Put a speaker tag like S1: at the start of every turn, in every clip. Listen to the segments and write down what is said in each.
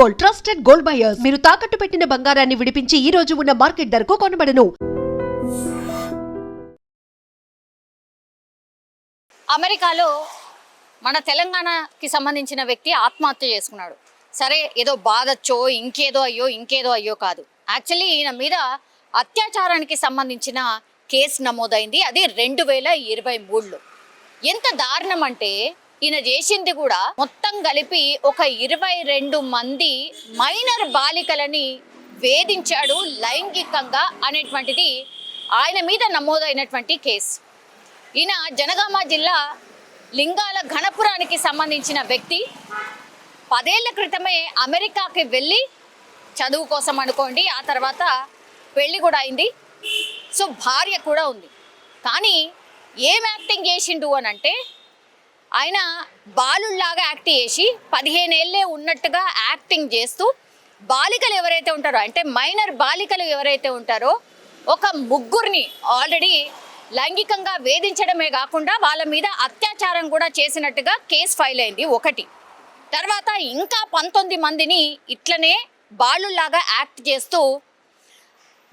S1: Gold, trusted gold buyers. మీరు తాకట్టు పెట్టిన బంగారాన్ని విడిపించి ఈ రోజు ఉన్న మార్కెట్ ధరకు కొనబడను.
S2: అమెరికాలో మన తెలంగాణకి సంబంధించిన వ్యక్తి ఆత్మహత్య చేసుకున్నాడు. సరే, ఏదో బాధచ్చో ఇంకేదో అయ్యో కాదు. యాక్చువల్లీ ఈయన మీద అత్యాచారానికి సంబంధించిన కేసు నమోదైంది. అది 2023లో. ఎంత దారుణం అంటే ఈయన చేసింది కూడా మొత్తం కలిపి ఒక 22 మంది మైనర్ బాలికలని వేధించాడు లైంగికంగా అనేటువంటిది ఆయన మీద నమోదైనటువంటి కేసు. ఈయన జనగామ జిల్లా లింగాల ఘనపురానికి సంబంధించిన వ్యక్తి. 10 ఏళ్ల క్రితమే అమెరికాకి వెళ్ళి చదువు కోసం అనుకోండి, ఆ తర్వాత పెళ్ళి కూడా అయింది. సో భార్య కూడా ఉంది. కానీ ఏం యాక్టింగ్ చేసిండు అని అంటే ఆయన బాలుల్లాగా యాక్ట్ చేసి 15 ఏళ్ళే ఉన్నట్టుగా యాక్టింగ్ చేస్తూ బాలికలు ఎవరైతే ఉంటారో, అంటే మైనర్ బాలికలు ఎవరైతే ఉంటారో ఒక ముగ్గురిని ఆల్రెడీ లైంగికంగా వేధించడమే కాకుండా వాళ్ళ మీద అత్యాచారం కూడా చేసినట్టుగా కేసు ఫైల్ అయింది ఒకటి. తర్వాత ఇంకా 19 మందిని ఇట్లనే బాలుల్లాగా యాక్ట్ చేస్తూ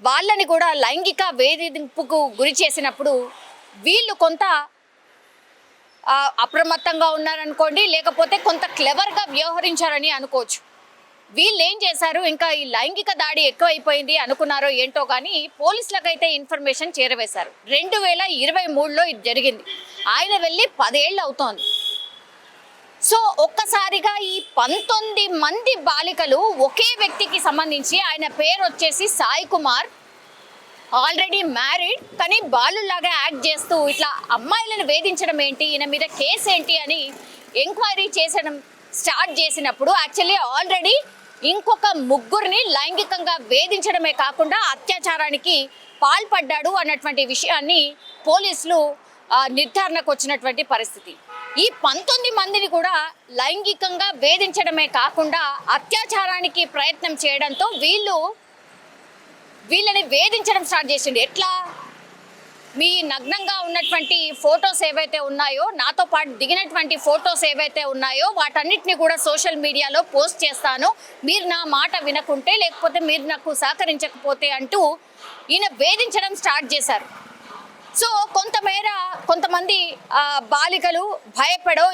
S2: వాళ్ళని కూడా లైంగిక వేధింపుకు గురి చేసినప్పుడు వీళ్ళు కొంత అప్రమత్తంగా ఉన్నారనుకోండి, లేకపోతే కొంత క్లెవర్గా వ్యవహరించారని అనుకోవచ్చు. వీళ్ళు ఏం చేశారు, ఇంకా ఈ లైంగిక దాడి ఎక్కువైపోయింది అనుకున్నారో ఏంటో కానీ పోలీసులకైతే ఇన్ఫర్మేషన్ చేరవేశారు. 2023లో ఇది జరిగింది. ఆయన వెళ్ళి 10 ఏళ్ళు అవుతోంది. సో ఒక్కసారిగా ఈ 19 మంది బాలికలు ఒకే వ్యక్తికి సంబంధించి, ఆయన పేరు వచ్చేసి సాయి కుమార్, ఆల్రెడీ మ్యారీడ్, కానీ బాలులాగా యాక్ట్ చేస్తూ ఇట్లా అమ్మాయిలను వేధించడం ఏంటి, ఈయన మీద కేసు ఏంటి అని ఎంక్వైరీ చేసడం స్టార్ట్ చేసినప్పుడు యాక్చువల్లీ ఆల్రెడీ ఇంకొక ముగ్గురిని లైంగికంగా వేధించడమే కాకుండా అత్యాచారానికి పాల్పడ్డాడు అన్నటువంటి విషయాన్ని పోలీసులు నిర్ధారణకు వచ్చినటువంటి పరిస్థితి. ఈ 19 మందిని కూడా లైంగికంగా వేధించడమే కాకుండా అత్యాచారానికి ప్రయత్నం చేయడంతో వీళ్ళని వేధించడం స్టార్ట్ చేసిండు. ఎట్లా, మీ నగ్నంగా ఉన్నటువంటి ఫొటోస్ ఏవైతే ఉన్నాయో, నాతో పాటు దిగినటువంటి ఫొటోస్ ఏవైతే ఉన్నాయో వాటన్నిటిని కూడా సోషల్ మీడియాలో పోస్ట్ చేస్తాను, మీరు నా మాట వినకుంటే, లేకపోతే మీరు నాకు సహకరించకపోతే అంటూ ఈయన వేధించడం స్టార్ట్ చేశారు. సో కొంతమంది బాలికలు భయపడో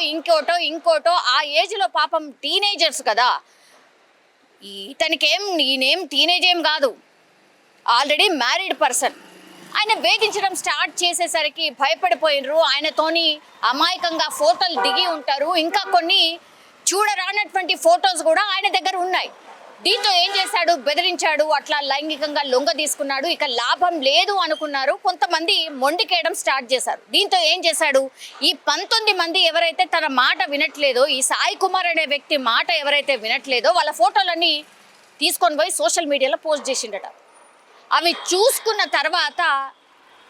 S2: ఇంకోటో ఆ ఏజ్లో పాపం టీనేజర్స్ కదా, ఈయనేం టీనేజ్ ఏం కాదు, ఆల్రెడీ మ్యారీడ్ పర్సన్. ఆయన వేధించడం స్టార్ట్ చేసేసరికి భయపడిపోయినరు. ఆయనతోని అమాయకంగా ఫోటోలు దిగి ఉంటారు, ఇంకా కొన్ని చూడరానటువంటి ఫొటోస్ కూడా ఆయన దగ్గర ఉన్నాయి. దీంతో ఏం చేశాడు, బెదిరించాడు, అట్లా లైంగికంగా లొంగ తీసుకున్నాడు. ఇక లాభం లేదు అనుకున్నారు, కొంతమంది మొండికేయడం స్టార్ట్ చేశారు. దీంతో ఏం చేశాడు, ఈ 19 మంది ఎవరైతే తన మాట వినట్లేదో, ఈ సాయి కుమార్ అనే వ్యక్తి మాట ఎవరైతే వినట్లేదో వాళ్ళ ఫోటోలన్నీ తీసుకొని పోయి సోషల్ మీడియాలో పోస్ట్ చేసిండట. అవి చూసుకున్న తర్వాత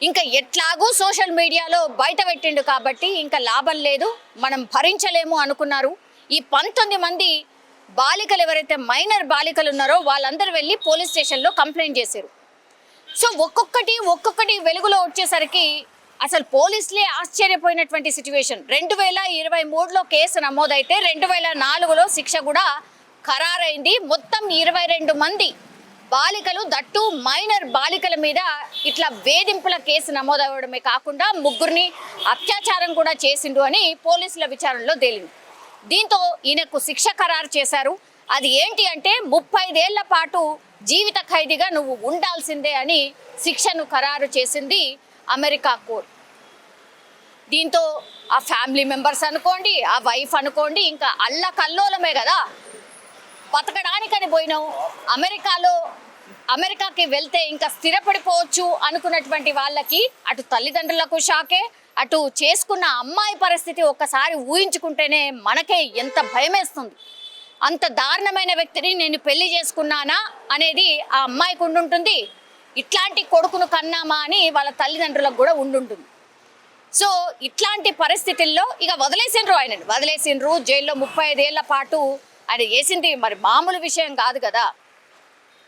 S2: ఇంకా ఎట్లాగూ సోషల్ మీడియాలో బయట పెట్టిండు కాబట్టి ఇంకా లాభం లేదు, మనం భరించలేము అనుకున్నారు. ఈ 19 మంది బాలికలు ఎవరైతే మైనర్ బాలికలు ఉన్నారో వాళ్ళందరూ వెళ్ళి పోలీస్ స్టేషన్లో కంప్లైంట్ చేశారు. సో ఒక్కొక్కటి వెలుగులో వచ్చేసరికి అసలు పోలీసులే ఆశ్చర్యపోయినటువంటి సిచ్యువేషన్. 2023లో కేసు నమోదైతే 2004లో శిక్ష కూడా ఖరారైంది. మొత్తం 22 మంది బాలికలు, దట్టు మైనర్ బాలికల మీద ఇట్లా వేధింపుల కేసు నమోదవడమే కాకుండా ముగ్గురిని అత్యాచారం కూడా చేసిండు అని పోలీసుల విచారణలో తేలింది. దీంతో ఈయనకు శిక్ష ఖరారు చేశారు. అది ఏంటి అంటే 35 ఏళ్ల పాటు జీవిత ఖైదీగా నువ్వు ఉండాల్సిందే అని శిక్షను ఖరారు చేసింది అమెరికా కోర్టు. దీంతో ఆ ఫ్యామిలీ మెంబర్స్ అనుకోండి, ఆ వైఫ్ అనుకోండి, ఇంకా అల్లకల్లోలమే కదా. బతకడానికని పోయినావు, అమెరికాకి వెళ్తే ఇంకా స్థిరపడిపోవచ్చు అనుకున్నటువంటి వాళ్ళకి అటు తల్లిదండ్రులకు షాకే, అటు చేసుకున్న అమ్మాయి పరిస్థితి ఒక్కసారి ఊహించుకుంటేనే మనకే ఎంత భయమేస్తుంది. అంత దారుణమైన వ్యక్తిని నేను పెళ్లి చేసుకున్నానా అనేది ఆ అమ్మాయికి ఉండుంటుంది, ఇట్లాంటి కొడుకును కన్నామా అని వాళ్ళ తల్లిదండ్రులకు కూడా ఉండుంటుంది. సో ఇట్లాంటి పరిస్థితుల్లో ఇక వదిలేసిండ్రు జైల్లో 35 ఏళ్ల పాటు. ఆయన చేసింది మరి మామూలు విషయం కాదు కదా.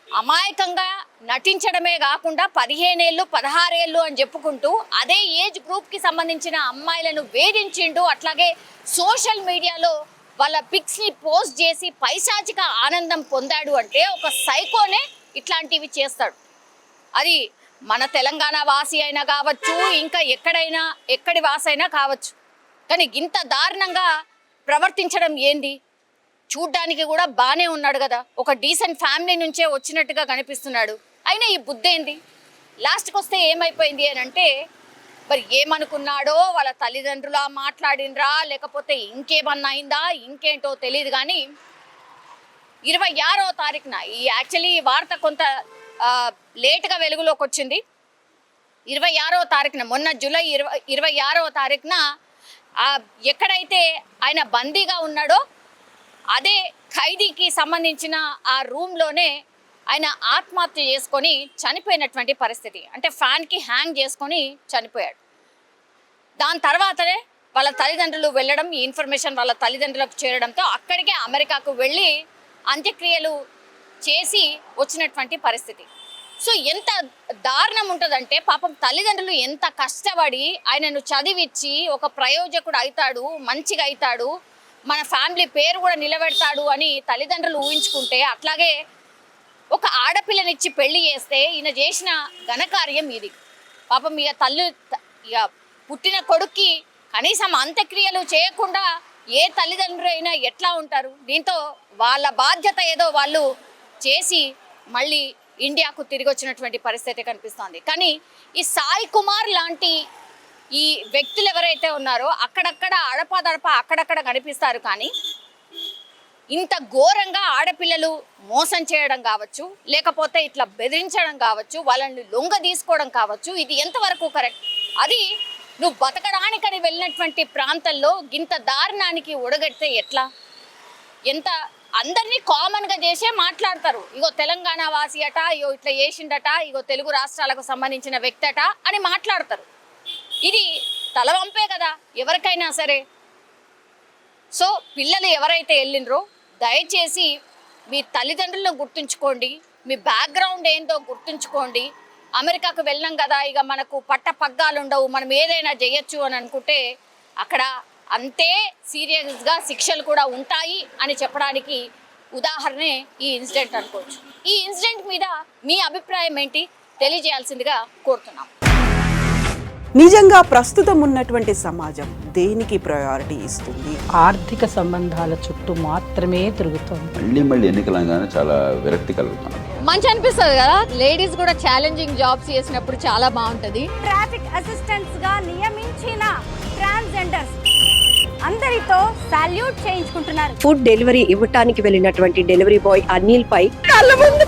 S2: అమాయకంగా నటించడమే కాకుండా 15 ఏళ్ళు 16 ఏళ్ళు అని చెప్పుకుంటూ అదే ఏజ్ గ్రూప్కి సంబంధించిన అమ్మాయిలను వేధించిండు. అట్లాగే సోషల్ మీడియాలో వాళ్ళ పిక్స్ని పోస్ట్ చేసి పైశాచిక ఆనందం పొందాడు అంటే ఒక సైకోనే ఇట్లాంటివి చేస్తాడు. అది మన తెలంగాణ వాసి అయినా కావచ్చు, ఇంకా ఎక్కడి వాసి అయినా కావచ్చు. కానీ ఇంత దారుణంగా ప్రవర్తించడం ఏంది? చూడ్డానికి కూడా బాగానే ఉన్నాడు కదా, ఒక డీసెంట్ ఫ్యామిలీ నుంచే వచ్చినట్టుగా కనిపిస్తున్నాడు. అయినా ఈ బుద్ధి ఏంది? లాస్ట్కి వస్తే ఏమైపోయింది అని అంటే, మరి ఏమనుకున్నాడో, వాళ్ళ తల్లిదండ్రులా మాట్లాడినరా లేకపోతే ఇంకేమన్నా అయిందా ఇంకేంటో తెలియదు. కానీ 26వ తారీఖున యాక్చువల్లీ ఈ వార్త కొంత లేట్గా వెలుగులోకి వచ్చింది. 26వ తారీఖున, మొన్న జూలై 26వ తారీఖున ఎక్కడైతే ఆయన బందీగా ఉన్నాడో అదే ఖైదీకి సంబంధించిన ఆ రూమ్లోనే ఆయన ఆత్మహత్య చేసుకొని చనిపోయినటువంటి పరిస్థితి. అంటే ఫ్యాన్కి హ్యాంగ్ చేసుకొని చనిపోయాడు. దాని తర్వాతనే వాళ్ళ తల్లిదండ్రులు వెళ్ళడం, ఈ ఇన్ఫర్మేషన్ వాళ్ళ తల్లిదండ్రులకు చేరడంతో అక్కడికే అమెరికాకు వెళ్ళి అంత్యక్రియలు చేసి వచ్చినటువంటి పరిస్థితి. సో ఎంత దారుణం ఉంటుందంటే, పాపం తల్లిదండ్రులు ఎంత కష్టపడి ఆయనను చదివిచ్చి ఒక ప్రయోజకుడు అవుతాడు, మంచిగా అవుతాడు, మన ఫ్యామిలీ పేరు కూడా నిలబెడతాడు అని తల్లిదండ్రులు ఊహించుకుంటే, అట్లాగే ఒక ఆడపిల్లనిచ్చి పెళ్లి చేస్తే ఈయన చేసిన ఘనకార్యం ఇది. పాపం ఇక పుట్టిన కొడుక్కి కనీసం అంత్యక్రియలు చేయకుండా ఏ తల్లిదండ్రులు అయినా ఎట్లా ఉంటారు? దీంతో వాళ్ళ బాధ్యత ఏదో వాళ్ళు చేసి మళ్ళీ ఇండియాకు తిరిగి వచ్చినటువంటి పరిస్థితి కనిపిస్తోంది. కానీ ఈ సాయి కుమార్ లాంటి ఈ వ్యక్తులు ఎవరైతే ఉన్నారో అక్కడక్కడ అడపాదడప అక్కడక్కడ కనిపిస్తారు. కానీ ఇంత ఘోరంగా ఆడపిల్లలు మోసం చేయడం కావచ్చు, లేకపోతే ఇట్లా బెదిరించడం కావచ్చు, వాళ్ళని లొంగ తీసుకోవడం కావచ్చు, ఇది ఎంతవరకు కరెక్ట్? అది నువ్వు బతకడానికని వెళ్ళినటువంటి ప్రాంతంలో ఇంత దారుణానికి ఒడగడితే ఎట్లా? ఎంత అందరినీ కామన్గా చేసే మాట్లాడతారు. ఇగో తెలంగాణ వాసి అట, ఇగో ఇట్లా చేసిండట, ఇగో తెలుగు రాష్ట్రాలకు సంబంధించిన వ్యక్తి అట అని మాట్లాడతారు. ఇది తలవంపే కదా ఎవరికైనా సరే. సో పిల్లలు ఎవరైతే వెళ్ళినరో దయచేసి మీ తల్లిదండ్రులను గుర్తుంచుకోండి, మీ బ్యాక్గ్రౌండ్ ఏందో గుర్తుంచుకోండి. అమెరికాకు వెళ్ళాం కదా, ఇక మనకు పట్ట పగ్గాలు ఉండవు, మనం ఏదైనా చేయొచ్చు అని అనుకుంటే అక్కడ అంతే సీరియస్గా శిక్షలు కూడా ఉంటాయి అని చెప్పడానికి ఉదాహరణే ఈ ఇన్సిడెంట్ అనుకోవచ్చు. ఈ ఇన్సిడెంట్ మీద మీ అభిప్రాయం ఏంటి తెలియజేయాల్సిందిగా కోరుతున్నాం.
S3: నిజంగా ప్రస్తుతం ఉన్నటువంటి సమాజం దేనికి ప్రయారిటీ ఇస్తుంది?
S4: ఆర్థిక సంబంధాల చుట్టూ మాత్రమే తిరుగుతోంది.
S5: మళ్ళీ ఎన్నికలంగానే చాలా విరక్తి కలుగుతున్నాం.
S2: మంచి అనిపిస్తుంది కదా, లేడీస్ కూడా ఛాలెంజింగ్ జాబ్స్ చేసినప్పుడు చాలా బాగుంటది.
S6: ట్రాఫిక్ అసిస్టెంట్స్ గా నియమించిన ట్రాన్స్జెండర్స్ అందరితో సాల్యూట్ చేయించుకుంటున్నారు.
S7: ఫుడ్ డెలివరీ ఇవ్వటానికి వెళ్ళినటువంటి డెలివరీ బాయ్ అనిల్ పై
S3: కళ్ళ ముందు